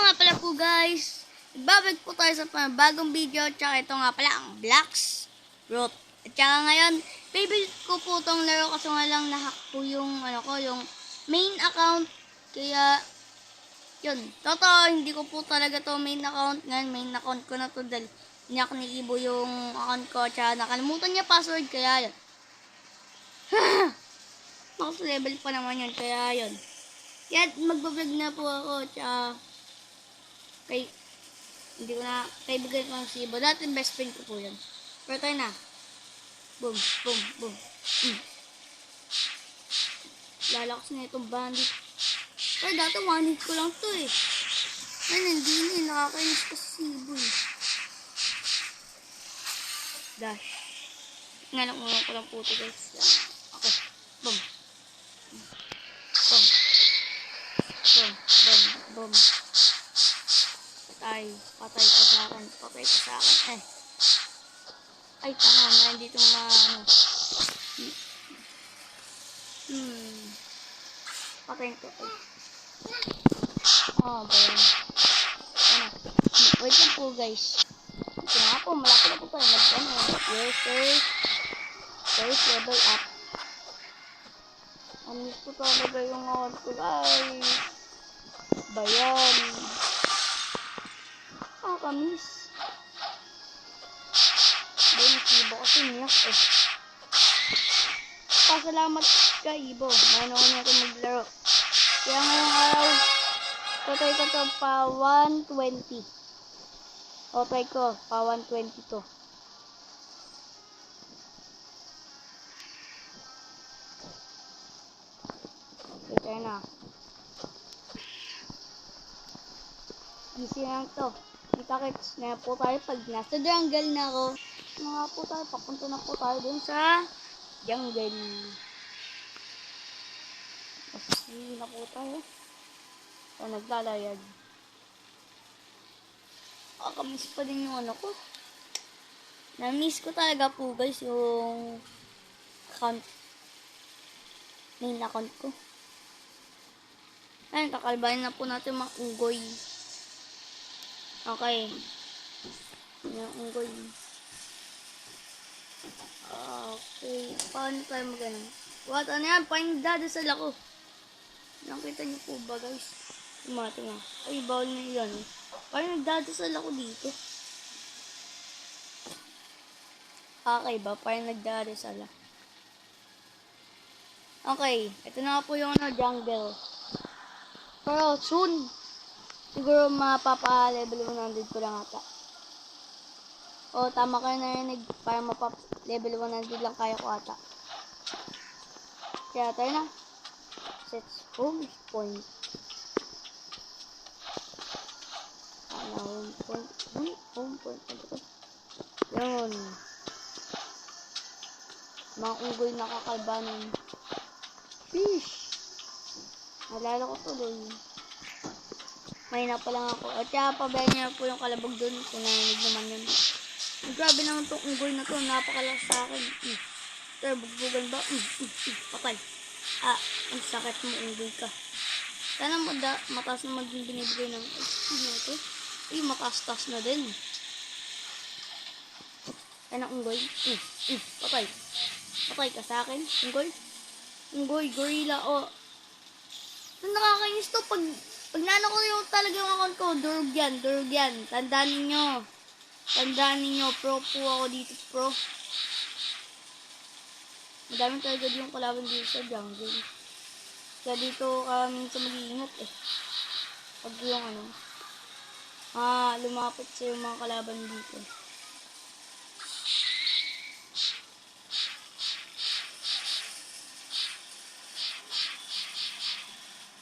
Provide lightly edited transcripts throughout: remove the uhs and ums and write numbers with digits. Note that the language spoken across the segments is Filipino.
nga pala po guys, nagbabalik po tayo sa bagong video. Tsaka ito nga pala ang Blox Fruit. At tsaka ngayon, favorite ko po itong laro kasi nga lang nahack po yung, yung main account. Kaya, yun. Totoo, hindi ko po talaga to main account. Ngayon, main account ko na to dahil niyak ni Ibo yung account ko. Tsaka nakalimutan niya password, kaya yun. Max level pa naman yun, kaya yun. Kaya magbablog na po ako, tsaka hindi ko na kaibigan ko ng si Ibo. Dati best friend ko po yun. Pero tayo na. Boom, boom, boom. Lalakas na itong bandit. Pero dati one hit ko lang to eh. Ngayon hindi na, nakakainis kasi si Ibo eh. Dash. Nga lang ulang ko lang po ito guys. Okay, boom. Boom. Boom, boom, boom. Patay ka sa akin. Patay ka sa akin. Ay, tanga na. Dito Patayin ko. Oh, ba yan? Wait lang po guys. Ito na po. Malapit na po tayo. First level up. Anis ko talaga yung awal ko guys. Bayan. Kamis. Dahil si Ibo kasi niyak eh. Pasalamat ka Ibo. Manoon niya ito maglaro. Kaya ngayong araw, tatay ko ito pa 120. Tatay ko, pa 120 to. Okay na. Easy lang to. Kita-kits na po tayo pag nasa jungle na ako. Mga po tayo, papunta na po tayo dun sa jungle. Kasi na po tayo. So, naglalayag. Kamiss pa din yung ano ko. Na-miss ko talaga po guys yung account. Main account ko. Ayun, kakalbahin na po natin mga unggoy. Okay. Yung unggoy. Okay. Paano tayo mag-ano? What? Ano yan? Paano dadasal ako? Nakita niyo po ba guys? Tumati nga. Ay, bawal na yan. Paano nagdadasal ako dito? Okay ba? Paano nagdadasal ako? Okay. Ito na po yung jungle. Pero soon, siguro mapapa-level 100 ko lang ata. O, tama kayo narinig. Para mapapa-level 100 lang kaya ko ata. Kaya tayo na. Set home point. Home point. Yun. Mga unggoy nakakalbanin. Fish! Nalala ko tuloy. May na pa lang ako. At kaya pabayan niya po yung kalabog dun. Kung narinig naman yun. Grabe naman itong unggoy na to. Napakalas sa akin. Pero bugbugan ba? Patay. Ang sakit mo unggoy ka. Sana mataas naman din binibigay ng ito. Ay, mataas-taas na din. Kaya ng unggoy. Patay. Patay ka sa akin. Unggoy, gorilla. Nakakainis to. Pag nano ko yung talaga yung account ko, durug yan. Tandaan ninyo, pro po ako dito, pro. Madami talaga yung kalaban dito sa jungle. Kaya dito minsan mag-iingat eh. Pag yung lumapit sa yung mga kalaban dito.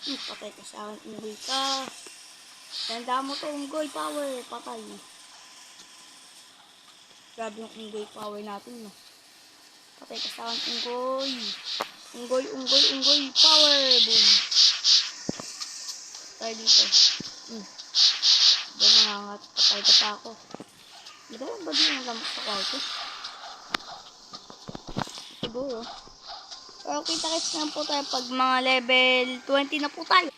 Patay ka sa akin, unggoy ka. Tanda mo to, unggoy power. Patay. Grabe yung unggoy power natin, no? Patay ka sa akin, unggoy. Unggoy power. Boom. Patay dito. Diba nangangat. Patay ka pa ako. Diba ba di yung lamok sa kwarto? Siguro. Pero kita-kits na po tayo pag mga level 20 na po tayo.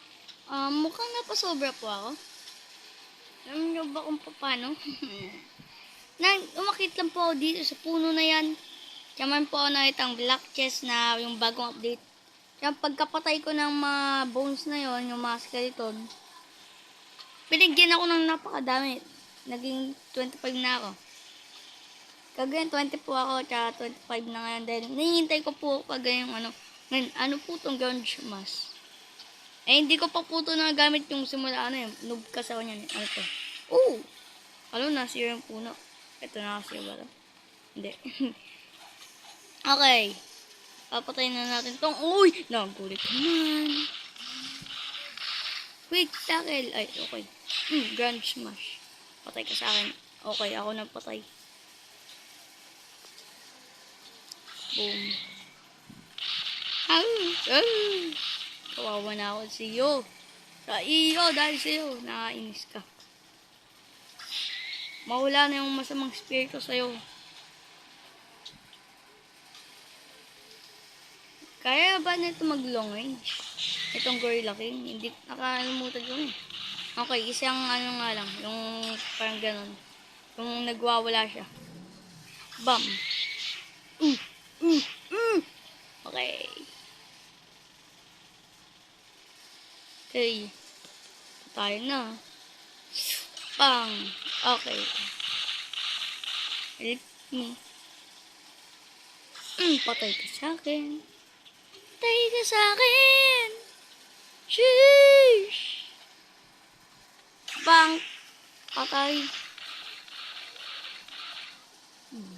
Mukhang napasobra po ako. Alam niyo ba kung paano? Umakit lang po ako dito sa puno na yan. Diyan po ako nakita ang black chest na yung bagong update. Kaya pagkapatay ko ng mga bones na yon, yung mga skeleton, binigyan ako ng napakadami. Naging 25 na ako. Kagayan 20 po ako, tsaka 25 na ngayon. Dahil nihintay ko po kagayan yung ano. Ngayon, ano po itong grunge mask? Eh, hindi ko pa po ito nagamit yung simula ano yun. Noob kasi ako niyan. Ano to? Oh! Ano, nasira yung puno. Ito nakasira ba ito? Hindi. Okay. Papatayin na natin tong. Uy! Nagulit naman. Wait, tackle. Ay, okay. Grand smash. Patay ka sa akin. Okay, ako nagpatay. Boom. Kawawa na ako sa iyo. Sa iyo, dahil sa iyo. Nakainis ka. Mawala na yung masamang spirito sa iyo. Kaya ba na ito mag-long range? Itong Gorilla King? Hindi nakalimutan ko eh. Okay, isang ano nga lang. Yung parang ganon. Yung nagwawala siya. Bam! Okay. Okay. Tayo na. Bang! Okay. Help me. Patay ka sa akin. Patay ka sa akin. Sheesh! Bang! Patay.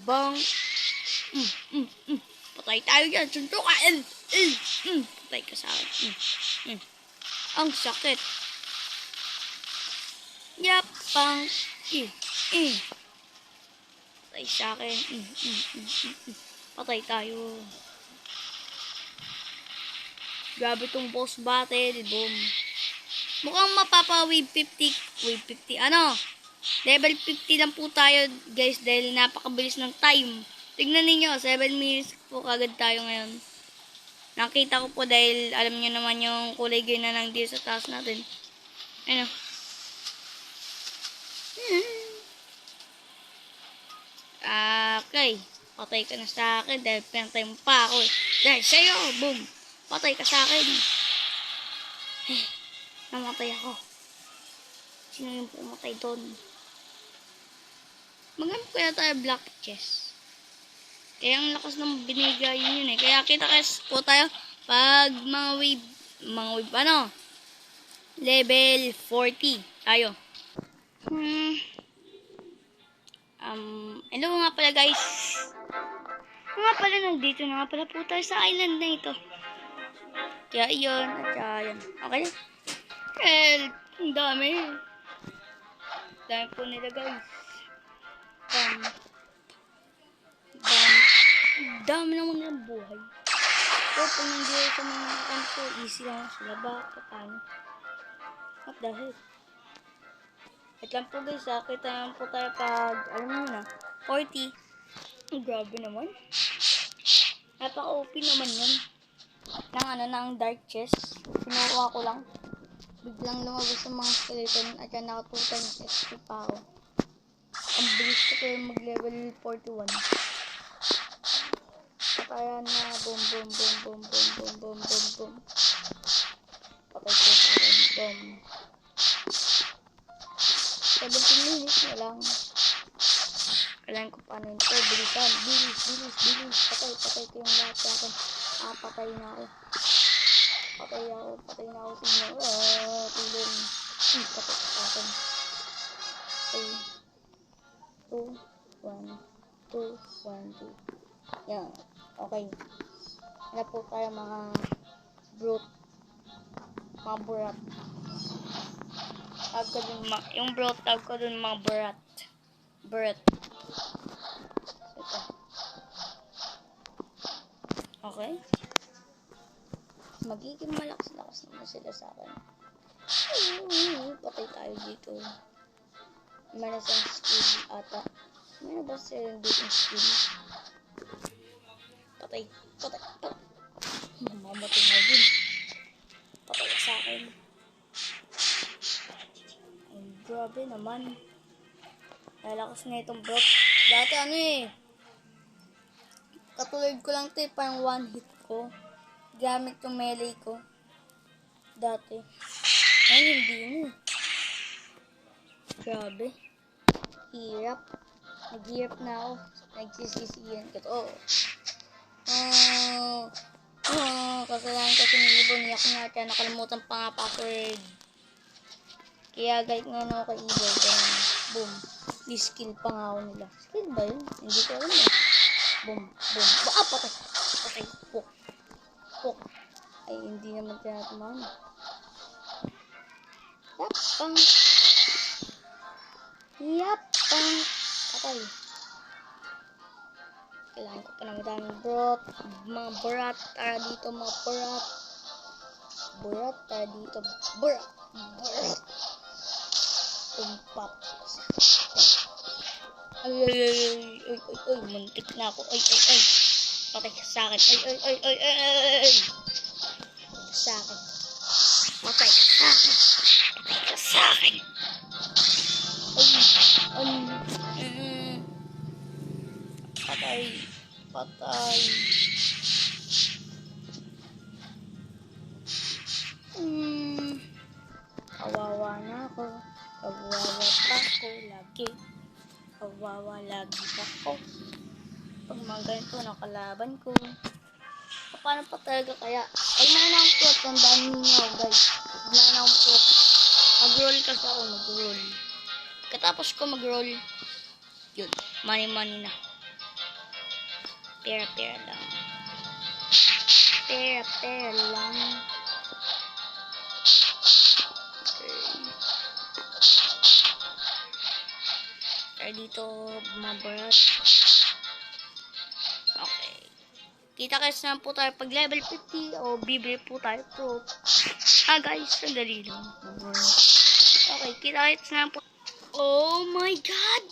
Bang! Patay tayo dyan. Suntukan! Patay ka sa akin. Ang sakit. Yap! Bang! Patay sa akin. Patay tayo. Grabe tong boss battle. Boom. Mukhang mapapa-wave 50. Wave 50. Ano? Level 50 lang po tayo, guys, dahil napakabilis ng time. Tignan ninyo, 7 minutes po kagad tayo ngayon. Nakita ko po dahil alam niyo naman yung kulay green na lang dito sa taas natin. Ano? Okay. Patay ka na sa akin dahil pinatay mo pa ako. Dahil sa'yo, boom. Patay ka sa akin. Namatay ako. Sino yung pumatay doon? Magamit kaya tayo black chest. Kaya ang lakas ng binigay yun eh. Kaya kita kasi po tayo pag mga wave ano? Level 40 tayo. Hello nga pala guys. Nga pala nandito na nga pala po tayo sa island na ito. Kaya yun, at yun. Okay? Well, ang dami. Dami po nila guys. Dami naman nilang buhay. So, kung nandiyo sa mga kanto, easy lang sila ba? Paano? What the heck? At lang po guys, kita naman po tayo pag, alam mo na, 40. Grabe naman. Napaka-OP naman yun. Ng dark chest. Sinukuha ko lang. Biglang lumabas ang mga skeleton at yan nakatutan sa XP pa ako. Ang bilis ko kayo mag-level 41. Kaya na boom. Patay ko sa akin. Boom. 17 minutes na lang. Kailangan ko paano yun. Bilisan. Bilis. Patay ko yung lahat sa akin. Patay na ako. Tignan. Tulong. Patay ka sa akin. 3, 2, 1, 2. Yan. Okay. Hanap po tayo mga brute. Mga burat. Yung brute tawag ko dun mga burat. Burat. Ito. Okay. Magiging malakas naman sila sa akin. Patay tayo dito. Meron sa skill ata. Meron ba sila dito skill? Patay. Mamamatay na din. Patay sa akin. Grabe naman. Lalakas na itong bro. Dati ano eh. Katulad ko lang ito eh. Parang one hit ko. Gamit yung melee ko. Dati. Ay, hindi mo. Grabe. Hirap. Naghirap na ako. Nagsisisiyan ko to. Kasalanan kasi ng ibon. Niyak nga kaya nakalimutan pa nga password. Kaya galit nga na ako kay ibon. Kaya boom. Skill pa nga ako nila. Skill ba yun? Hindi ko alam eh. Boom. Boom. Patay. Patay. Pok. Pok. Ay, hindi naman tinatamaan. Yapang. Yapang. Patay. Kailangan ko pa na madaming brot. Mga borat. Tara dito mga borat. Borat. Tara dito. Borat. Borat. Tumpap. Ay. Muntik na ako. Ay. Patay ka sa akin. Ay. Sa akin. Patay ka sa akin. Patay ka sa akin. Patay. Kawawa na ako. Kawawa pa ako lagi. Kawawa lagi ako. Pag mga ganito nakalaban ko. Paano pa talaga kaya? Pag manang po, tandaan ninyo guys. Pag manang po, mag-roll kasi ako, mag-roll. Katapos ko mag-roll, yun, money na. Pera lang. Pera lang. Okay. Tara dito, mga barat. Okay. Kita kasi naman po tayo pag level 50 o bibili po tayo pro. Guys, sandali lang. Okay, kita kasi naman po. Oh my God!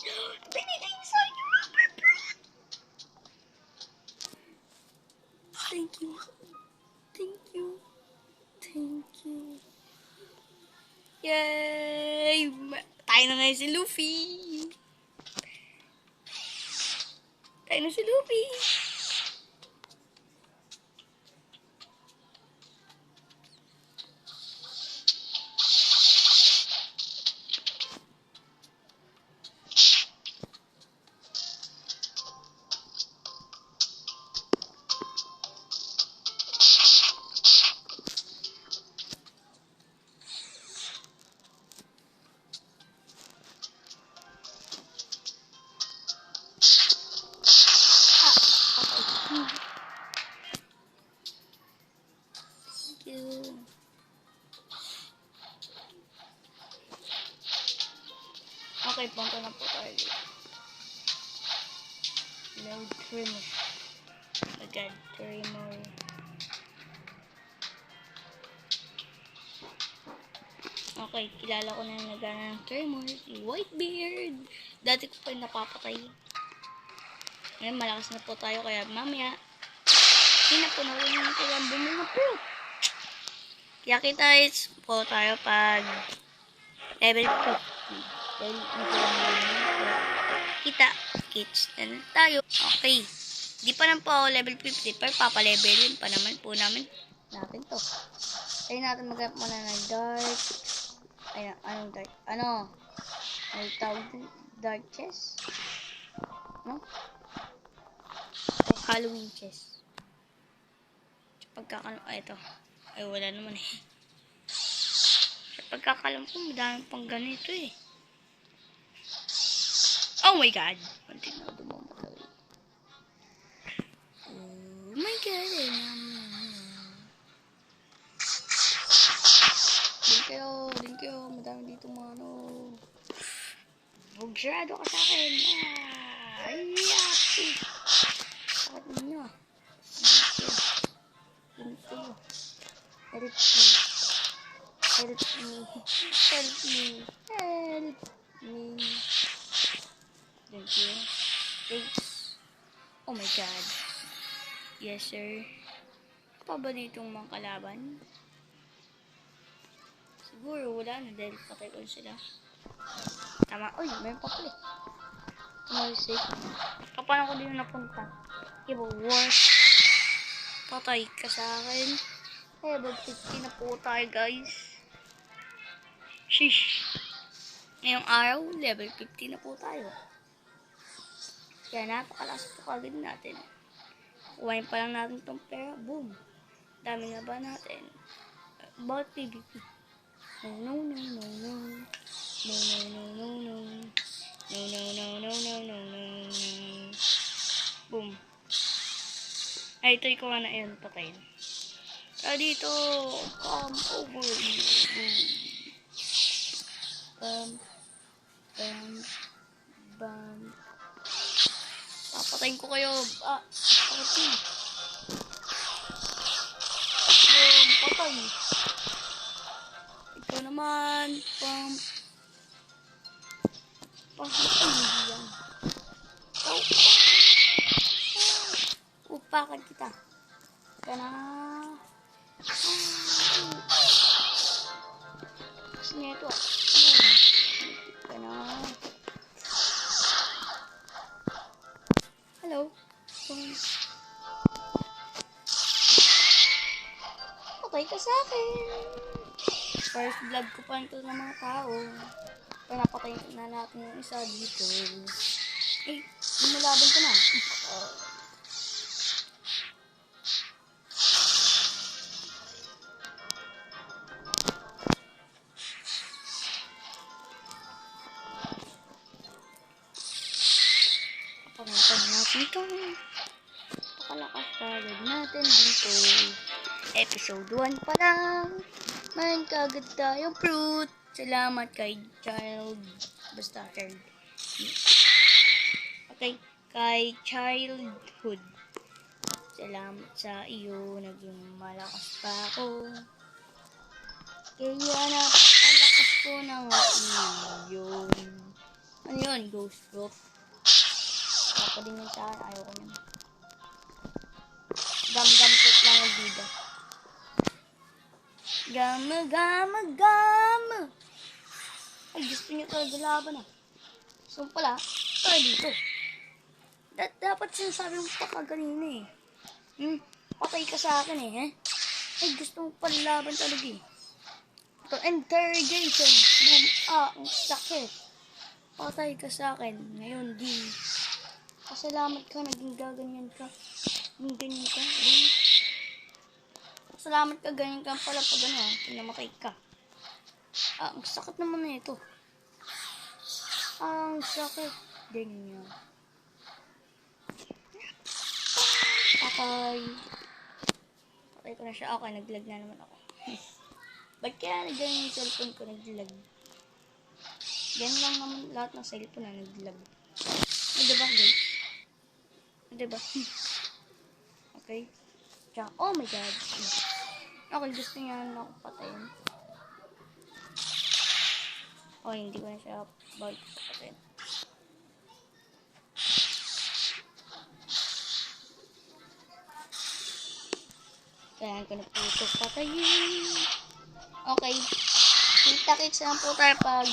Binigay sa inyo rubber brot! Thank you. Yay! Tayo na ngayon si Luffy. Okay, punta na po tayo. Load trimmer. Agad, trimmer. Okay, kilala ko na yung nagana ng trimmer. Si Whitebeard. Dati ko pa yung napapatay. Ngayon, malakas na po tayo. Kaya mamaya, hindi na po nakunin natin ang bumili na po. Kaya kita po tayo pag level 2. Kita kits na tayo. Okay, di pa lang po ako level 50 pero papalevelin pa naman po natin to. Tayo natin maghanap muna ng dark. Ay, anong dark? Ano tawag din? Dark chest? No? O Halloween chest. Pagkakalam, ito. Ay, wala naman eh. Sa pagkakalam ko, madami pang ganito eh. Oh my God! Kunti na dumamatay. Oh my God! Din kayo. Madami dito mga ano. Bugsado ka sa akin. Ay, yapi. Sakit ninyo. Din kayo. Help me. Thank you. Thanks. Oh my God. Yes, sir. Pa ba ditong mga kalaban? Siguro wala na dahil patay ko sila. Tama. Uy, may papel. Music. Paano ko din napunta? Iba, work. Patay ka sa akin. Level 50 na po tayo, guys. Sheesh. Ngayong araw, level 50 na po tayo. Kaya napakalakas po kagad natin. Kuhain pa lang natin itong pera. Boom. Dami nga ba natin? About PvP. No, no, no, no, no. No, no, no, no, no. No, no, no, no, no, no, no, no. Boom. Ay, ito ikaw na yun. Patayin. Kaya dito. Come over. Boom. Bam. Bam. Papatayin ko kayo. Papatayin. Boom. Patay. Ikaw naman. Pam. Yan. Upakan kita. Kana. Kasi nito. Kana. Hello. Patay ka sa akin. First vlog ko pa ito ng mga tao. Kaya napatay na natin yung isa dito. Eh, lumalaban ka na. Kapag natin ito. Pakalakas kagad natin dito. Episode 1 pa lang. Main kagad tayong fruit. Salamat kay Child. Basta Child. Okay. Kay Childhood. Salamat sa iyo. Naging malakas pa ako. Kaya napakalakas ko ng yun. Ano yun? Ghost rope. Papadingin sa akin. Ayaw ko yun. Gam-gam fruit lang yung bida. Gama. Ay, gusto niyo talaga laban ah. So pala, tayo dito. Dapat sinasabi mo pa kaganina eh. Patay ka sa akin eh. Ay, gusto mo pala laban talaga eh. Ito, interrogation. Boom. Ang sakit. Patay ka sa akin. Ngayon, di. Pasalamat ka, naging gaganyan ka. Naging ganyan ka. Boom. Salamat ka, ganyan ka pala pag ano, pinamatay ka. Ang sakit naman na ito. Ang sakit. Ganyan. Patay ko na siya. Okay, naglag na naman ako. Ba't kaya nagganyan yung cellphone ko naglag? Ganyan lang naman lahat ng cellphone na naglag. Diba, guys? Diba? Okay. Tsaka, oh my god. Okay, gusto niya na ako patayin. Oh, hindi ko na siya patayin. Kaya ko na po ito patayin. Okay. Kita-kits lang po tayo pag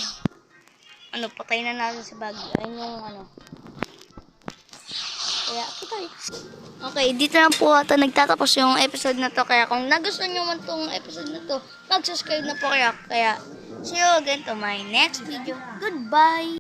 patay na natin sa bag. Ayun yung Kaya, okay, dito na po ata nagtatapos yung episode na to. Kaya kung nagustuhan nyo man tong episode na to, mag-subscribe na po kayo. Kaya, see you again to my next video. Goodbye!